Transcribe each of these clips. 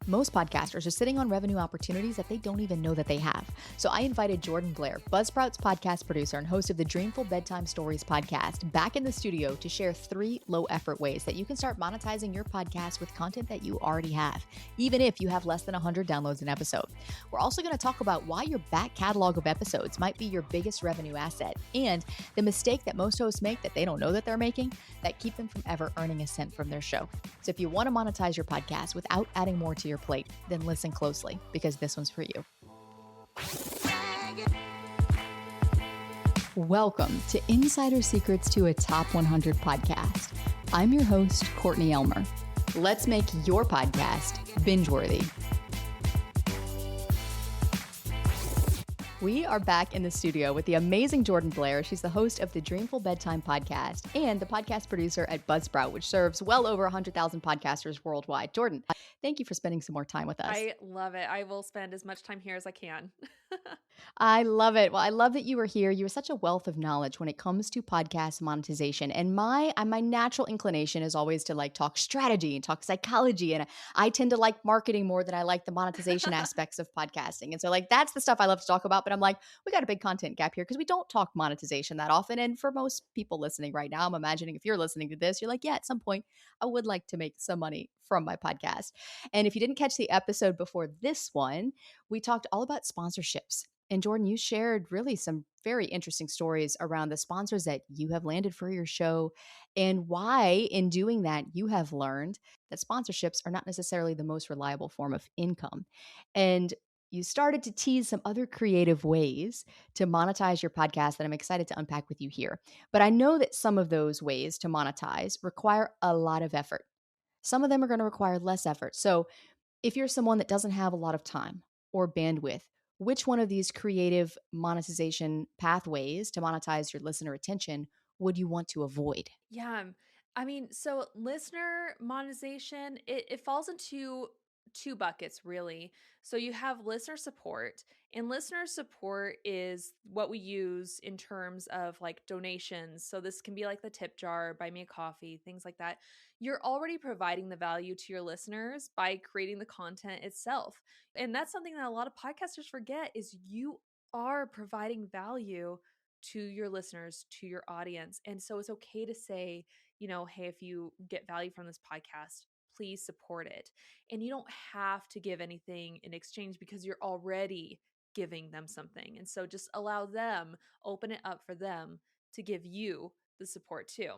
Most podcasters are sitting on revenue opportunities that they don't even know that they have. So I invited Jordan Blair, Buzzsprout's podcast producer and host of the Dreamful Bedtime Stories podcast, back in the studio to share 3 low-effort ways that you can start monetizing your podcast with content that you already have, even if you have less than 100 downloads an episode. We're also going to talk about why your back catalog of episodes might be your biggest revenue asset, and the mistake that most hosts make that they don't know that they're making that keep them from ever earning a cent from their show. So if you want to monetize your podcast without adding more to your plate, then listen closely because this one's for you. Welcome to Insider Secrets to a Top 100 podcast. I'm your host, Courtney Elmer. Let's make your podcast binge-worthy. We are back in the studio with the amazing Jordan Blair. She's the host of the Dreamful Bedtime podcast and the podcast producer at Buzzsprout, which serves well over 100,000 podcasters worldwide. Jordan, thank you for spending some more time with us. I love it. I will spend as much time here as I can. I love it. Well, I love that you were here. You are such a wealth of knowledge when it comes to podcast monetization. And my natural inclination is always to talk strategy and talk psychology. And I tend to like marketing more than I like the monetization aspects of podcasting. And so that's the stuff I love to talk about. But I'm like, we got a big content gap here because we don't talk monetization that often. And for most people listening right now, I'm imagining if you're listening to this, you're like, yeah, at some point I would like to make some money from my podcast. And if you didn't catch the episode before this one, we talked all about sponsorships. And Jordan, you shared really some very interesting stories around the sponsors that you have landed for your show and why in doing that you have learned that sponsorships are not necessarily the most reliable form of income. And you started to tease some other creative ways to monetize your podcast that I'm excited to unpack with you here. But I know that some of those ways to monetize require a lot of effort. Some of them are going to require less effort. So if you're someone that doesn't have a lot of time or bandwidth, which one of these creative monetization pathways to monetize your listener attention would you want to avoid? Yeah. So listener monetization, it falls into 2 buckets really. So you have listener support, and listener support is what we use in terms of like donations. So this can be like the tip jar, buy me a coffee, things like that. You're already providing the value to your listeners by creating the content itself. And that's something that a lot of podcasters forget is you are providing value to your listeners, to your audience. And so it's okay to say, hey, if you get value from this podcast, please support it. And you don't have to give anything in exchange because you're already giving them something. And so just allow them, open it up for them to give you the support too.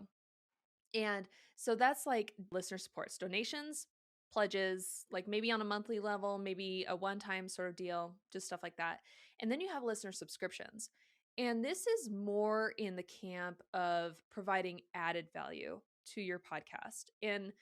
And so that's like listener supports, donations, pledges, like maybe on a monthly level, maybe a one-time sort of deal, just stuff like that. And then you have listener subscriptions. And this is more in the camp of providing added value to your podcast. And,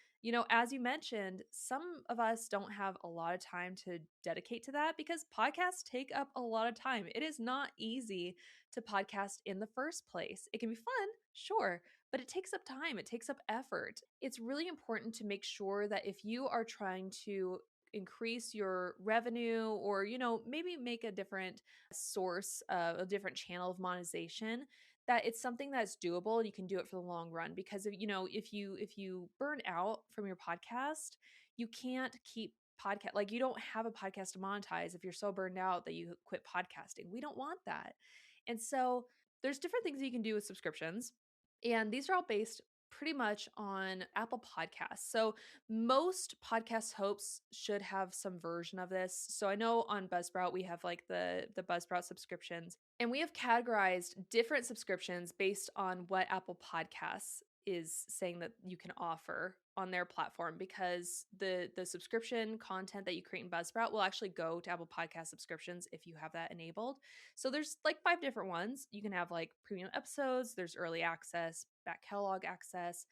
as you mentioned, some of us don't have a lot of time to dedicate to that because podcasts take up a lot of time. It is not easy to podcast in the first place. It can be fun, sure, but it takes up time, it takes up effort. It's really important to make sure that if you are trying to increase your revenue or maybe make a different source, a different channel of monetization, that it's something that's doable and you can do it for the long run. Because if you burn out from your podcast, you can't keep podcast, like you don't have a podcast to monetize if you're so burned out that you quit podcasting. We don't want that. And so there's different things you can do with subscriptions, and these are all based pretty much on Apple Podcasts. So most podcast hosts should have some version of this. So I know on Buzzsprout we have like the Buzzsprout subscriptions, and we have categorized different subscriptions based on what Apple Podcasts is saying that you can offer on their platform, because the subscription content that you create in Buzzsprout will actually go to Apple Podcast subscriptions if you have that enabled. So there's like 5 different ones. You can have like premium episodes, there's early access, back catalog access.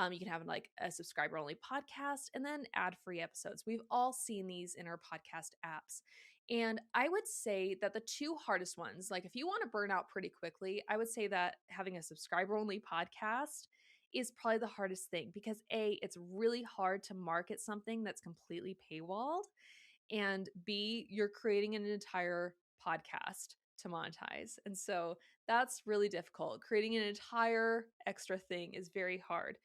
You can have like a subscriber only podcast, and then ad free episodes. We've all seen these in our podcast apps. And I would say that the 2 hardest ones, like if you want to burn out pretty quickly, I would say that having a subscriber only podcast is probably the hardest thing, because A, it's really hard to market something that's completely paywalled, and B, you're creating an entire podcast to monetize. And so that's really difficult. Creating an entire extra thing is very hard.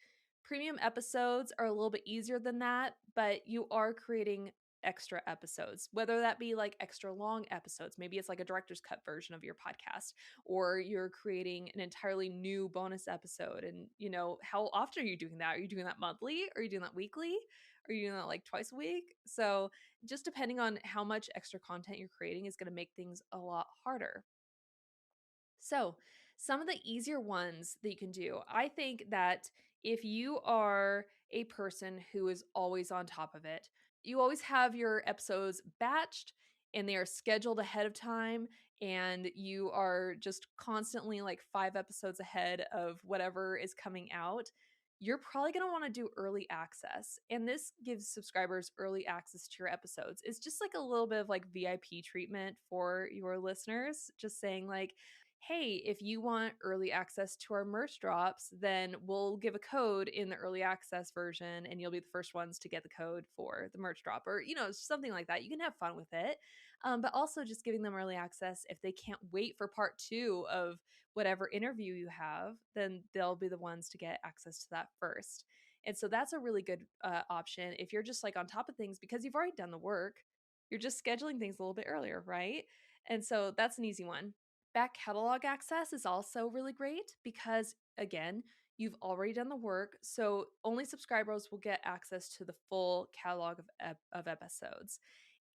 Premium episodes are a little bit easier than that, but you are creating extra episodes, whether that be like extra long episodes. Maybe it's like a director's cut version of your podcast, or you're creating an entirely new bonus episode. And, how often are you doing that? Are you doing that monthly? Are you doing that weekly? Are you doing that like twice a week? So, just depending on how much extra content you're creating is going to make things a lot harder. So, some of the easier ones that you can do, I think that if you are a person who is always on top of it, you always have your episodes batched and they are scheduled ahead of time, and you are just constantly like 5 episodes ahead of whatever is coming out. You're probably going to want to do early access. And this gives subscribers early access to your episodes. It's just like a little bit of like VIP treatment for your listeners, just saying, like, hey, if you want early access to our merch drops, then we'll give a code in the early access version and you'll be the first ones to get the code for the merch drop, or, something like that. You can have fun with it. But also just giving them early access. If they can't wait for part 2 of whatever interview you have, then they'll be the ones to get access to that first. And so that's a really good option if you're just like on top of things because you've already done the work. You're just scheduling things a little bit earlier, right? And so that's an easy one. Back catalog access is also really great because, again, you've already done the work. So only subscribers will get access to the full catalog of episodes.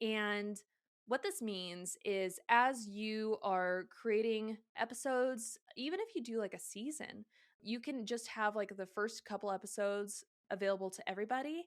And what this means is as you are creating episodes, even if you do like a season, you can just have like the first couple episodes available to everybody.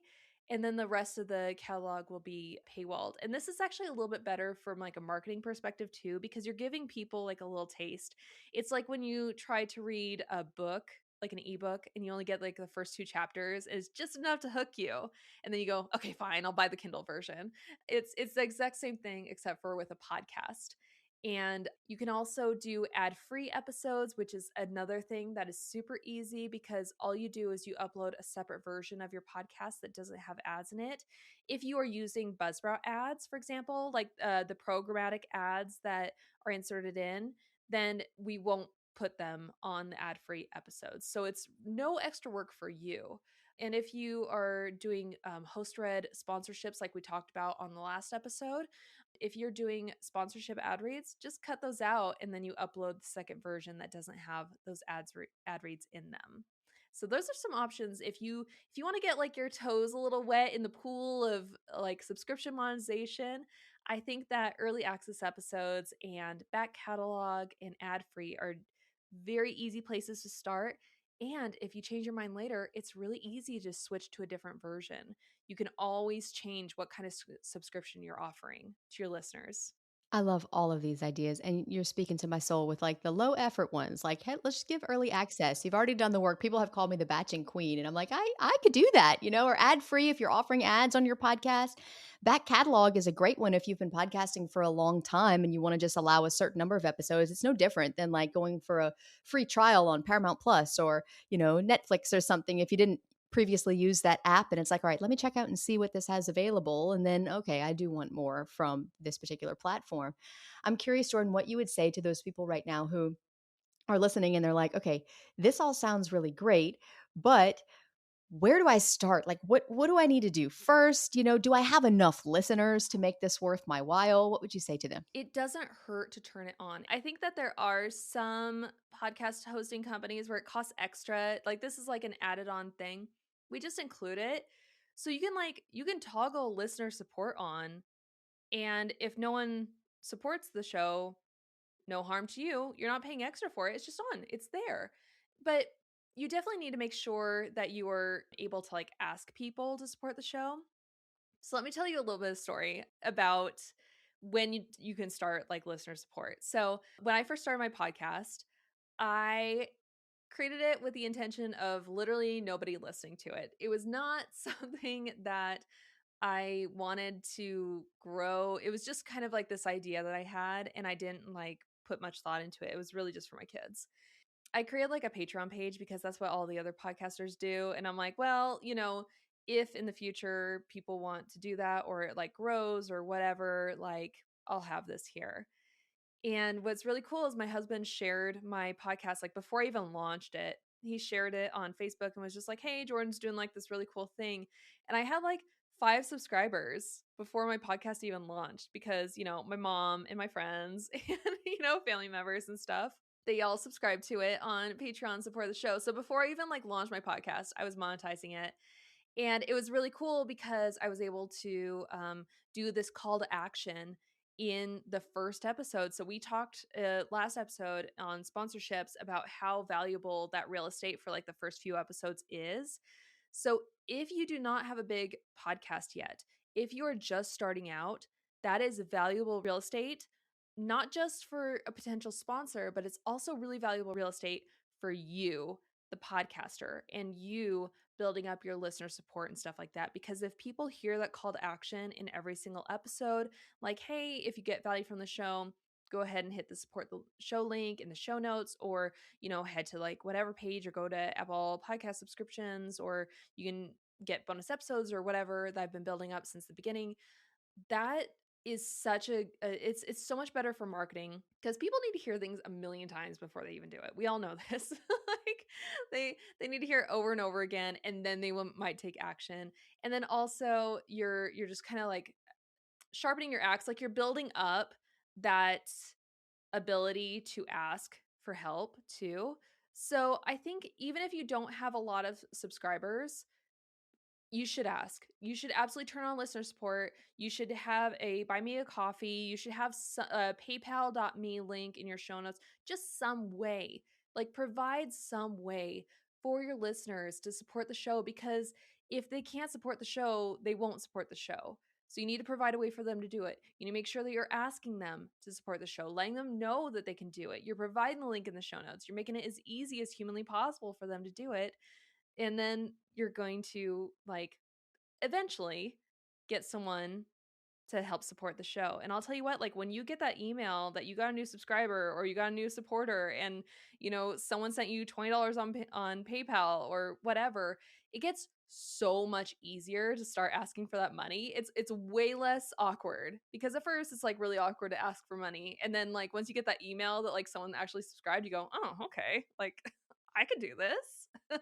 And then the rest of the catalog will be paywalled. And this is actually a little bit better from like a marketing perspective too, because you're giving people like a little taste. It's like when you try to read a book, like an ebook, and you only get like the first 2 chapters, is just enough to hook you. And then you go, okay, fine, I'll buy the Kindle version. It's the exact same thing except for with a podcast. And you can also do ad-free episodes, which is another thing that is super easy because all you do is you upload a separate version of your podcast that doesn't have ads in it. If you are using Buzzsprout ads, for example, like the programmatic ads that are inserted in, then we won't put them on the ad-free episodes. So it's no extra work for you. And if you are doing host read sponsorships, like we talked about on the last episode, if you're doing sponsorship ad reads, just cut those out and then you upload the second version that doesn't have those ad reads in them. So those are some options if you want to get like your toes a little wet in the pool of like subscription monetization. I think that early access episodes and back catalog and ad free are very easy places to start. And if you change your mind later, it's really easy to switch to a different version. You can always change what kind of subscription you're offering to your listeners. I love all of these ideas, and you're speaking to my soul with like the low effort ones. Like, hey, let's just give early access. You've already done the work. People have called me the batching queen, and I'm like, I could do that, or ad free if you're offering ads on your podcast. Back catalog is a great one if you've been podcasting for a long time and you want to just allow a certain number of episodes. It's no different than like going for a free trial on Paramount Plus or Netflix or something. If you didn't previously used that app and it's like, all right, let me check out and see what this has available. And then, okay, I do want more from this particular platform. I'm curious, Jordan, what you would say to those people right now who are listening and they're like, okay, this all sounds really great, but where do I start? Like, what do I need to do first? Do I have enough listeners to make this worth my while? What would you say to them? It doesn't hurt to turn it on. I think that there are some podcast hosting companies where it costs extra. Like this is like an added on thing. We just include it. So you can toggle listener support on, and if no one supports the show, no harm to you. You're not paying extra for it. It's just on. It's there. But you definitely need to make sure that you are able to like ask people to support the show. So let me tell you a little bit of story about when you can start like listener support. So when I first started my podcast, I created it with the intention of literally nobody listening to it. It was not something that I wanted to grow. It was just kind of like this idea that I had, and I didn't like put much thought into it. It was really just for my kids. I created like a Patreon page because that's what all the other podcasters do. And I'm like, well, if in the future people want to do that or it like grows or whatever, like I'll have this here. And what's really cool is my husband shared my podcast like before I even launched it. He shared it on Facebook and was just like, "Hey, Jordan's doing like this really cool thing." And I had like 5 subscribers before my podcast even launched because, my mom and my friends and, family members and stuff, they all subscribe to it on Patreon, support the show. So before I even like launched my podcast, I was monetizing it. And it was really cool because I was able to do this call to action in the first episode. So we talked last episode on sponsorships about how valuable that real estate for like the first few episodes is. So if you do not have a big podcast yet, if you are just starting out, that is valuable real estate, not just for a potential sponsor, but it's also really valuable real estate for you, the podcaster, and you building up your listener support and stuff like that. Because if people hear that call to action in every single episode, like, hey, if you get value from the show, go ahead and hit the support the show link in the show notes, or, head to like whatever page or go to Apple Podcast subscriptions, or you can get bonus episodes or whatever that I've been building up since the beginning. That is such it's so much better for marketing because people need to hear things a million times before they even do it. We all know this. Like they need to hear it over and over again, and then they might take action. And then also you're just kind of like sharpening your axe, like you're building up that ability to ask for help too. So I think even if you don't have a lot of subscribers, you should ask. You should absolutely turn on listener support. You should have a buy me a coffee. You should have a paypal.me link in your show notes. Just some way, like provide some way for your listeners to support the show, because if they can't support the show, they won't support the show. So you need to provide a way for them to do it. You need to make sure that you're asking them to support the show, letting them know that they can do it. You're providing the link in the show notes. You're making it as easy as humanly possible for them to do it. And then you're going to like eventually get someone to help support the show. And I'll tell you what, like when you get that email that you got a new subscriber or you got a new supporter, and someone sent you $20 on PayPal or whatever, it gets so much easier to start asking for that money. It's way less awkward, because at first it's like really awkward to ask for money, and then like once you get that email that like someone actually subscribed, you go, "Oh, okay. Like I could do this."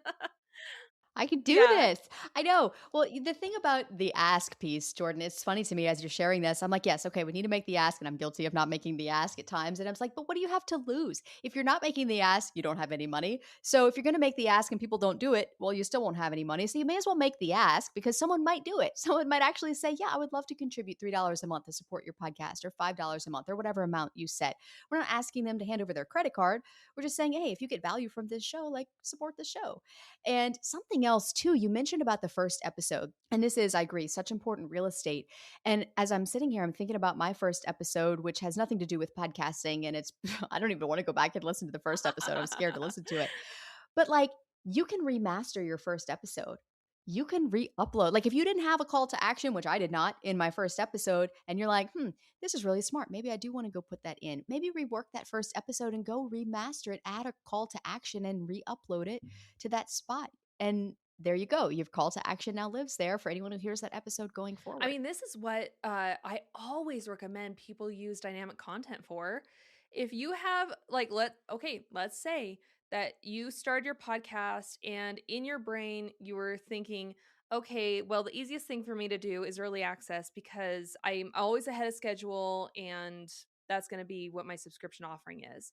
I could do Yeah. this. I know. Well, the thing about the ask piece, Jordan, it's funny to me as you're sharing this. I'm like, yes, okay, we need to make the ask. And I'm guilty of not making the ask at times. And I was like, but what do you have to lose? If you're not making the ask, you don't have any money. So if you're going to make the ask and people don't do it, well, you still won't have any money. So you may as well make the ask, because someone might do it. Someone might actually say, yeah, I would love to contribute $3 a month to support your podcast, or $5 a month, or whatever amount you set. We're not asking them to hand over their credit card. We're just saying, hey, if you get value from this show, like support the show. And something else too, you mentioned about the first episode, and this is, I agree, such important real estate. And as I'm sitting here, I'm thinking about my first episode, which has nothing to do with podcasting. And it's, I don't even want to go back and listen to the first episode. I'm scared to listen to it. But like, you can remaster your first episode. You can re-upload. Like if you didn't have a call to action, which I did not in my first episode, and you're like, this is really smart. Maybe I do want to go put that in. Maybe rework that first episode and go remaster it, add a call to action and re-upload it to that spot. And there you go. Your call to action now lives there for anyone who hears that episode going I forward. mean, this is what I always recommend people use dynamic content for. If you have like let's say that you started your podcast and in your brain you were thinking, okay, well, the easiest thing for me to do is early access because I'm always ahead of schedule, and that's going to be what my subscription offering is.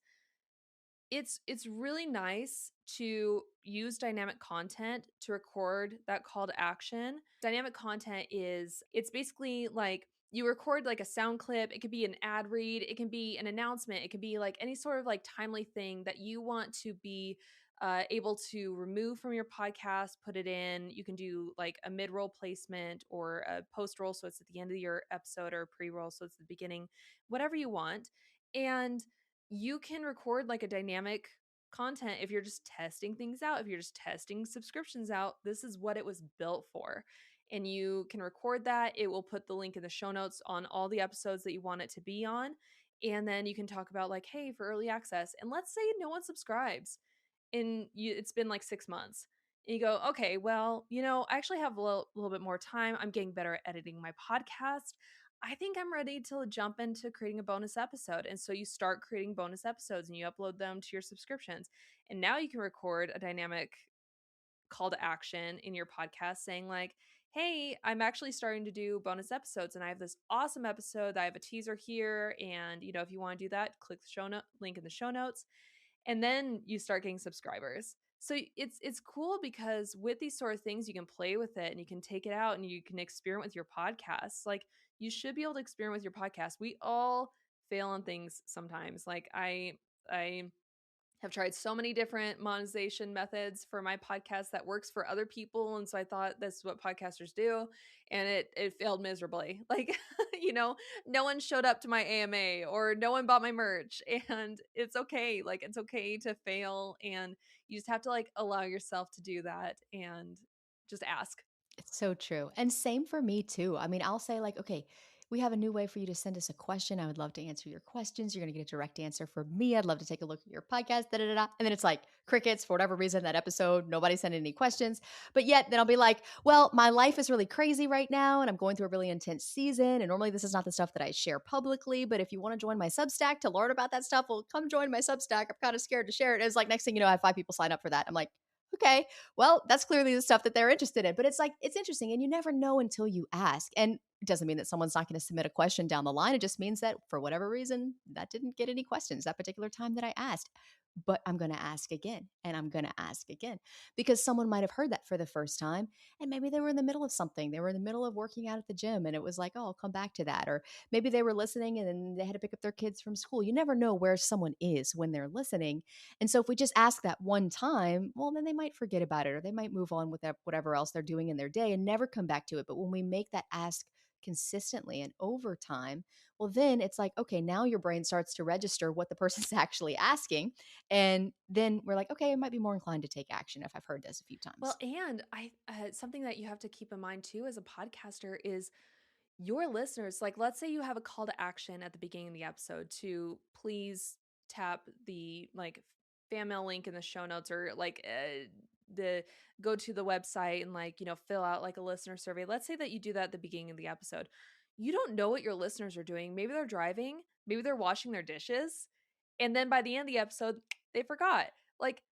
It's really nice to use dynamic content to record that call to action. Dynamic content it's basically like you record like a sound clip. It could be an ad read, it can be an announcement, it could be like any sort of like timely thing that you want to be able to remove from your podcast, put it in. You can do like a mid-roll placement or a post-roll, so it's at the end of your episode, or a pre-roll, so it's the beginning, whatever you want. And you can record like a dynamic content if you're just testing things out, if you're just testing subscriptions out. This is what it was built for. And you can record that. It will put the link in the show notes on all the episodes that you want it to be on. And then you can talk about like, hey, for early access. And let's say no one subscribes and it's been like 6 months. And you go, okay, well, I actually have a little bit more time. I'm getting better at editing my podcast. I think I'm ready to jump into creating a bonus episode. And so you start creating bonus episodes and you upload them to your subscriptions. And now you can record a dynamic call to action in your podcast saying like, hey, I'm actually starting to do bonus episodes and I have this awesome episode. I have a teaser here. And, if you want to do that, click the show note link in the show notes. And then you start getting subscribers. So it's cool because with these sort of things, you can play with it and you can take it out and you can experiment with your podcasts. Like you should be able to experiment with your podcast. We all fail on things sometimes. Like I have tried so many different monetization methods for my podcast that works for other people, and so I thought that's what podcasters do, and it failed miserably. Like, no one showed up to my AMA or no one bought my merch, and it's okay. Like, it's okay to fail, and you just have to like allow yourself to do that and just ask. It's so true. And same for me too. I mean, I'll say like, okay, we have a new way for you to send us a question. I would love to answer your questions. You're going to get a direct answer from me. I'd love to take a look at your podcast. Da, da, da, da. And then it's like crickets for whatever reason that episode, nobody sent any questions. But yet then I'll be like, well, my life is really crazy right now and I'm going through a really intense season. And normally this is not the stuff that I share publicly. But if you want to join my Substack to learn about that stuff, well, come join my Substack. I'm kind of scared to share it. It's like next thing you know, I have 5 people sign up for that. I'm like, okay, well, that's clearly the stuff that they're interested in. But it's like, it's interesting. And you never know until you ask. And it doesn't mean that someone's not going to submit a question down the line. It just means that for whatever reason, that didn't get any questions that particular time that I asked. But I'm going to ask again and I'm going to ask again because someone might have heard that for the first time. And maybe they were in the middle of something. They were in the middle of working out at the gym and it was like, oh, I'll come back to that. Or maybe they were listening and then they had to pick up their kids from school. You never know where someone is when they're listening. And so if we just ask that one time, well, then they might forget about it or they might move on with whatever else they're doing in their day and never come back to it. But when we make that ask consistently and over time, well, then it's like, okay, now your brain starts to register what the person's actually asking. And then we're like, okay, I might be more inclined to take action if I've heard this a few Well, times. and I something that you have to keep in mind too as a podcaster is your listeners. Like, let's say you have a call to action at the beginning of the episode to please tap the like fan mail link in the show notes or like the go to the website and like fill out like a listener survey. Let's say that you do that at the beginning of the episode. You don't know what your listeners are doing. Maybe they're driving, maybe they're washing their dishes, and then by the end of the episode they forgot. Like,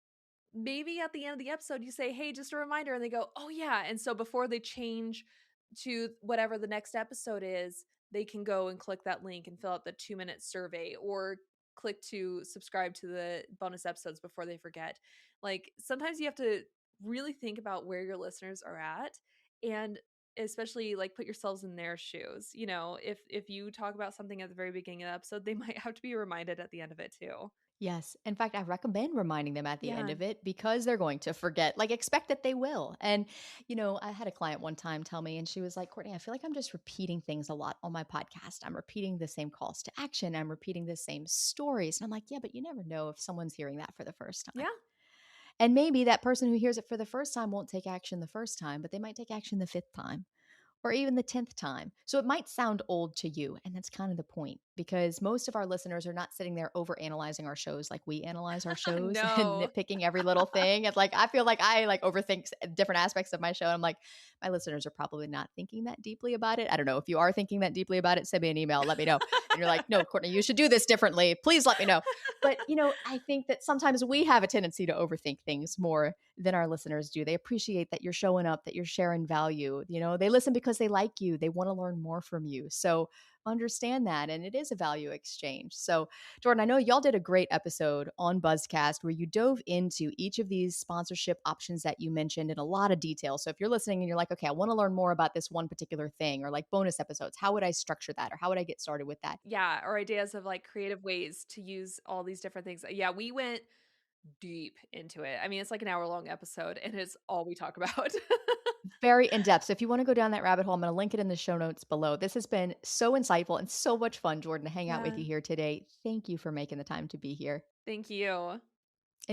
maybe at the end of the episode you say, hey, just a reminder, and they go, oh yeah. And so before they change to whatever the next episode is, they can go and click that link and fill out the 2-minute survey or click to subscribe to the bonus episodes before they forget. Like, sometimes you have to really think about where your listeners are at, and especially like put yourselves in their shoes. If you talk about something at the very beginning of the episode, they might have to be reminded at the end of it too. Yes. In fact, I recommend reminding them at the end Yeah. of it because they're going to forget. Like, expect that they will. And, I had a client one time tell me, and she was like, Courtney, I feel like I'm just repeating things a lot on my podcast. I'm repeating the same calls to action. I'm repeating the same stories. And I'm like, yeah, but you never know if someone's hearing that for the first time. Yeah. And maybe that person who hears it for the first time won't take action the first time, but they might take action the fifth time or even the 10th time. So it might sound old to you. And that's kind of the point because most of our listeners are not sitting there over analyzing our shows like we analyze our shows and No. nitpicking every little thing. It's like, I feel like I like overthink different aspects of my show. I'm like, my listeners are probably not thinking that deeply about it. I don't know. If you are thinking that deeply about it, send me an email, let me know. And you're like, no, Courtney, you should do this differently. Please let me know. But, I think that sometimes we have a tendency to overthink things more than our listeners do. They appreciate that you're showing up, that you're sharing value. They listen because they like you. They want to learn more from you. So understand that. And it is a value exchange. So, Jordan, I know y'all did a great episode on Buzzcast where you dove into each of these sponsorship options that you mentioned in a lot of detail. So if you're listening and you're like, okay, I want to learn more about this one particular thing or like bonus episodes, how would I structure that? Or how would I get started with that? Yeah, or ideas of like creative ways to use all these different things. Yeah, we went deep into it. I mean, it's like an hour-long episode and it's all we talk about. Very in depth. So if you want to go down that rabbit hole, I'm going to link it in the show notes below. This has been so insightful and so much fun, Jordan, to hang out with Yeah. you here today. Thank you for making the time to be here. Thank you. And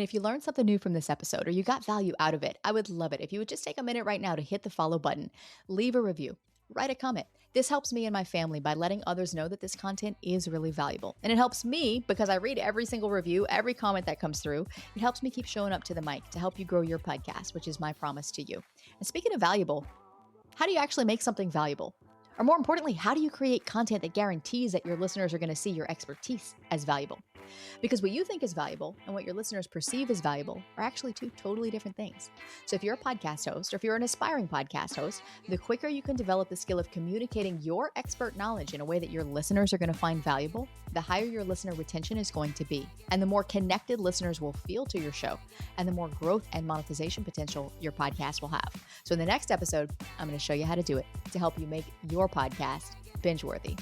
if you learned something new from this episode or you got value out of it, I would love it if you would just take a minute right now to hit the follow button, leave a review, write a comment. This helps me and my family by letting others know that this content is really valuable. And it helps me because I read every single review, every comment that comes through. It helps me keep showing up to the mic to help you grow your podcast, which is my promise to you. And speaking of valuable, how do you actually make something valuable? Or more importantly, how do you create content that guarantees that your listeners are going to see your expertise as valuable? Because what you think is valuable and what your listeners perceive as valuable are actually two totally different things. So if you're a podcast host or if you're an aspiring podcast host, the quicker you can develop the skill of communicating your expert knowledge in a way that your listeners are going to find valuable, the higher your listener retention is going to be. And the more connected listeners will feel to your show, and the more growth and monetization potential your podcast will have. So in the next episode, I'm going to show you how to do it to help you make your podcast binge-worthy.